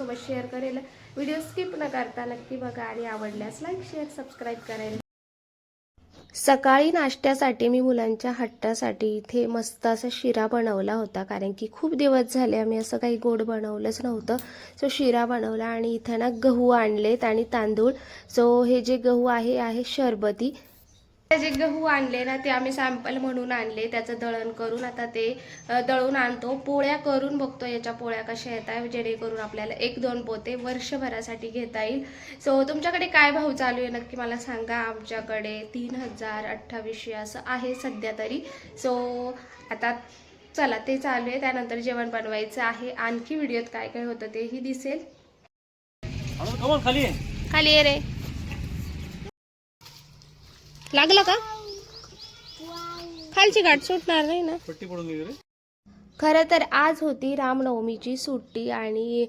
तुमच्यासोबत शेअर करेल. Video skip न करता नक्की बघा आणि आवडल्यास लाईक शेअर सबस्क्राईब करायला. सकाळी नाश्त्यासाठी मी मुलांच्या हट्टासाठी इथे मस्त असा शिरा बनवला होता, कारण की खूप दिवस झाले आम्ही असं काही गोड बनवलंच नव्हतं. सो शिरा बनवला आणि इथे ना गहू आणलेत आणि तांदूळ. सो हे जे गहू आहे शरबती. जे गहू आणले ना ते आम्ही सॅम्पल म्हणून आणले, त्याचं दळण करून आता ते दळून आणतो. पोळ्या करून बघतो याच्या पोळ्या कशा येतात, जेणेकरून आपल्याला 1-2 पोते वर्षभरासाठी घेता येईल. सो तुमच्याकडे काय भाव चालू आहे नक्की मला सांगा. आमच्याकडे 3000-2800 असं आहे सध्या तरी. सो आता चला ते चालू आहे, त्यानंतर जेवण बनवायचं आहे. आणखी व्हिडिओत काय काय होतं तेही दिसेल. खाली ये रे. लागला का? खालची गाठ सुटणार नाही ना? पट्टी पडून गेली रे. खरं तर आज होती रामनवमीची सुट्टी आणि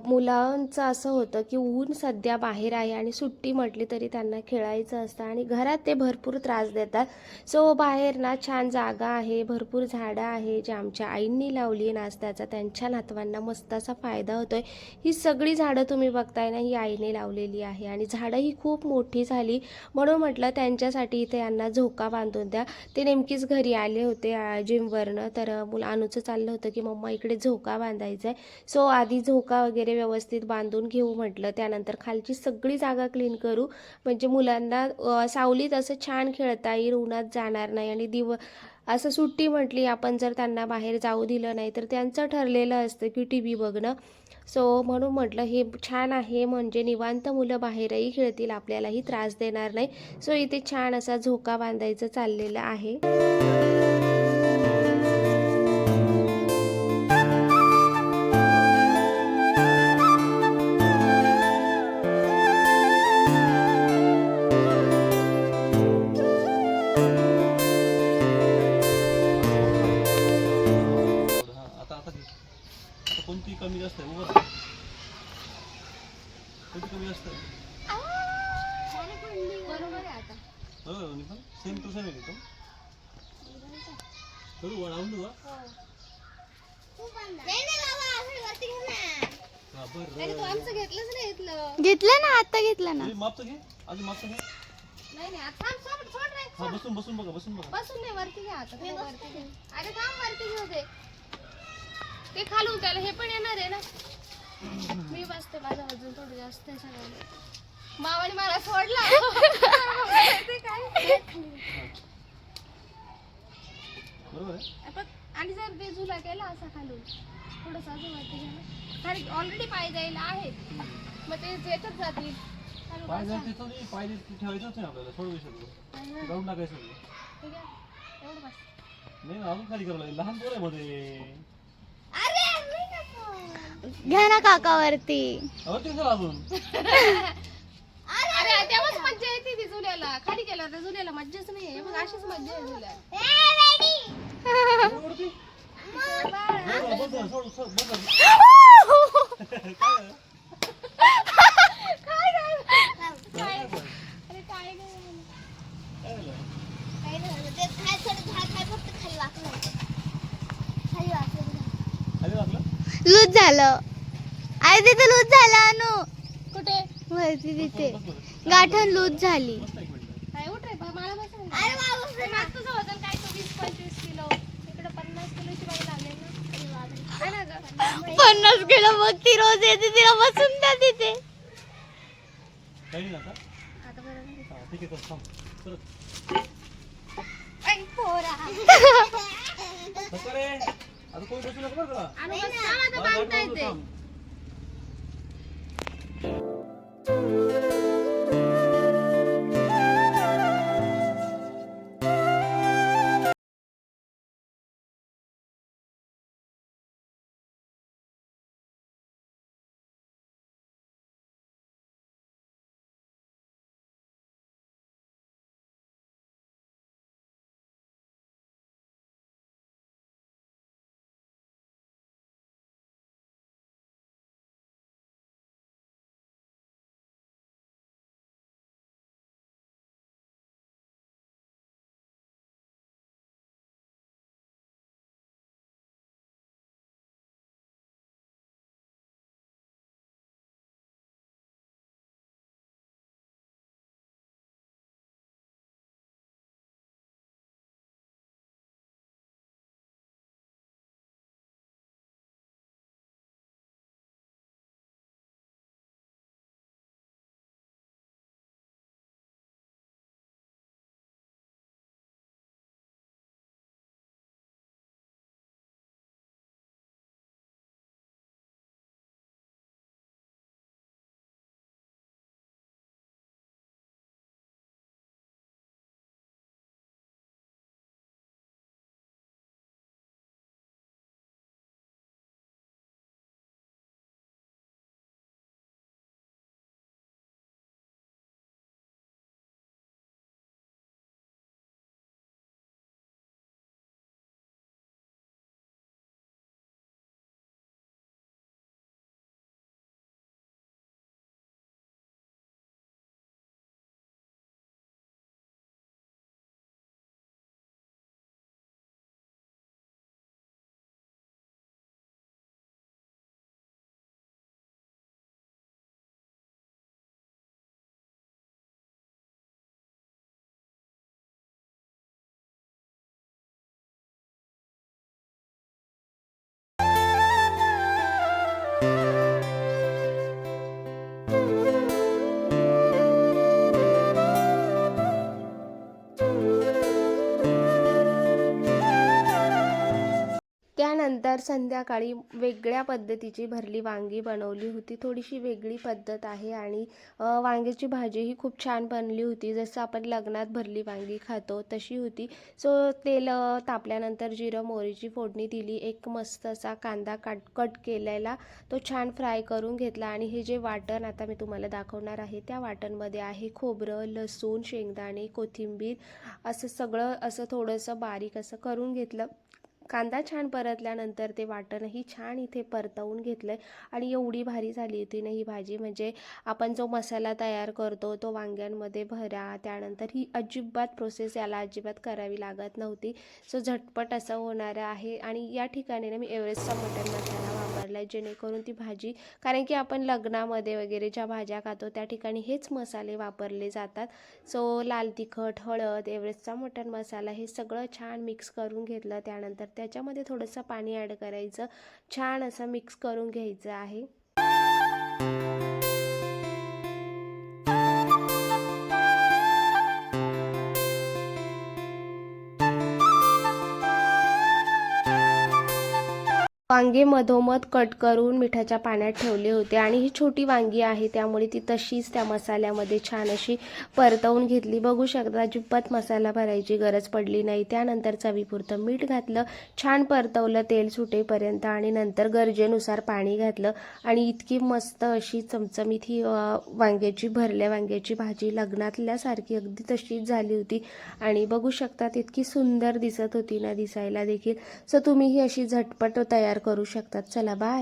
मुलांचं असं होतं की ऊन सध्या बाहेर आहे आणि सुट्टी म्हटली तरी त्यांना खेळायचं असतं आणि घरात ते भरपूर त्रास देतात. सो बाहेर ना छान जागा आहे, भरपूर झाडं आहे जे आमच्या आईंनी लावली नाश्त्याचा. त्यांच्या नातवांना मस्त असा फायदा होतोय. ही सगळी झाडं तुम्ही बघताय ना, ही आईने लावलेली आहे आणि झाडं ही खूप मोठी झाली, म्हणून म्हटलं त्यांच्यासाठी इथे यांना झोका बांधून द्या. ते नेमकीच घरी आले होते जिमवरनं, तर अनुचं चाललं होतं की मम्मा इकडे झोका बांधायचा आहे. सो आधी झोका वगैरे व्यवस्थित बांधून घेऊ म्हटलं, त्यानंतर खालची सगळी जागा क्लीन करू, म्हणजे मुलांना सावलीत असं छान खेळता येईल, उन्हात जाणार नाही. आणि असं सुट्टी म्हटली आपण जर त्यांना बाहेर जाऊ दिलं नाही तर त्यांचं ठरलेलं असतं की TV बघणं. सो म्हणून म्हटलं हे छान आहे, म्हणजे निवांत मुलं बाहेरही खेळतील, आपल्यालाही त्रास देणार नाही. सो इथे छान असा झोका बांधायचं चाललेलं आहे. कोणती कमी जास्त आहे? उभं कोणती कमी जास्त आहे? बरोबर आहे. आता बरोबर मी पण सेम टू सेम आहे तो. करू वाढवून देऊ. घेतलं ना, आता घेतलं ना. माप घे, अजून माप घे. नाही आता थांब, सोड रे. हा बसून बघा. बसून नाही, वरती घे आता. वरती घे. अरे थांब, वरती घेऊ दे. ते खालून त्याला हे पण येणार आहे ना. मी बसते, माझं वजन थोडं जास्त आहे सगळ्यांना. मावाने मला सोडला. ते काय बरोबर आहे. आणि जर ते झुला केला असा खालून थोडंसं अजून वरती घ्या ना, कारण ऑलरेडी पाय जायला आहेत, मग ते येतच जातील. पाय जायचे तर नाही, पाय ठेवायचंच नाही आपल्याला, सोडू शकतो, जाऊन टाकायचं. ठीक आहे, एवढं बस. नाही ना, अजून खाली करावं लागेल, लहान पोर आहे मध्ये. घ्या ना काकावरती. अजून अरे तेव्हाच मज्जा येते ती झुल्याला. खाली गेला तर झुल्याला मज्जाच नाही, मग अशीच मज्जा आहे झुल्याला. लूज झालं. आई तिथे लूज झालं. अनु कुठे? वरती तिथे गाठण लूज झाली. काय उठ रे, मला बस. अरे तुझं वजन काय 20-25 किलो, इकडे 50 किलोची बाई लागले ना. 50 किलो. मग ती रोज येते, तिला बसून द्या तिथे. आता बरोबर. ठीक आहे, थांब. आता कोण बसू नका बरं का. आणि बस आता बांधता येते. त्यानंतर संध्याकाळी वेगळ्या पद्धतीची भरली वांगी बनवली होती. थोडीशी वेगळी पद्धत आहे आणि वांग्याची भाजी ही खूप छान बनली होती. जसं आपण लग्नात भरली वांगी खातो तशी होती. सो तेल तापल्यानंतर जिरं मोहरीची फोडणी दिली. एक मस्त असा कांदा कट केलेला तो छान फ्राय करून घेतला आणि हे जे वाटण आता मी तुम्हाला दाखवणार आहे त्या वाटणमध्ये आहे खोबरं, लसूण, शेंगदाणे, कोथिंबीर असं सगळं असं थोडंसं बारीक असं करून घेतलं. कांदा छान परतल्यानंतर ते वाटणही छान इथे परतवून घेतलं आणि एवढी भारी झाली होती ना ही भाजी. म्हणजे आपण जो मसाला तयार करतो तो वांग्यांमध्ये भरा, त्यानंतर ही अजिबात प्रोसेस याला अजिबात करावी लागत नव्हती. सो झटपट असं होणारं आहे आणि या ठिकाणी ना मी एव्हरेस्टचा मटण मसाला वापरला आहे जेणेकरून ती भाजी, कारण की आपण लग्नामध्ये वगैरे ज्या भाज्या खातो त्या ठिकाणी हेच मसाले वापरले जातात. सो लाल तिखट, हळद, एव्हरेस्टचा मटण मसाला हे सगळं छान मिक्स करून घेतलं. त्यानंतर त्याच्यामध्ये थोडंसं पाणी ॲड करायचं, छान असं मिक्स करून घ्यायचं आहे. वांगे मधोमध कट करून मिठाच्या पाण्यात ठेवले होते आणि ही छोटी वांगी आहे त्यामुळे ती तशीच त्या मसाल्यामध्ये छान अशी परतवून घेतली. बघू शकता अजिबात मसाला भरायची गरज पडली नाही. त्यानंतर चवीपुरतं मीठ घातलं, छान परतवलं तेल सुटेपर्यंत आणि नंतर गरजेनुसार पाणी घातलं आणि इतकी मस्त अशी चमचमीत ही वांग्याची भरल्या वांग्याची भाजी लग्नातल्यासारखी अगदी तशीच झाली होती आणि बघू शकता इतकी सुंदर दिसत होती ना दिसायला देखील. सो तुम्हीही अशी झटपट तयार करू शकतात. चला बाय.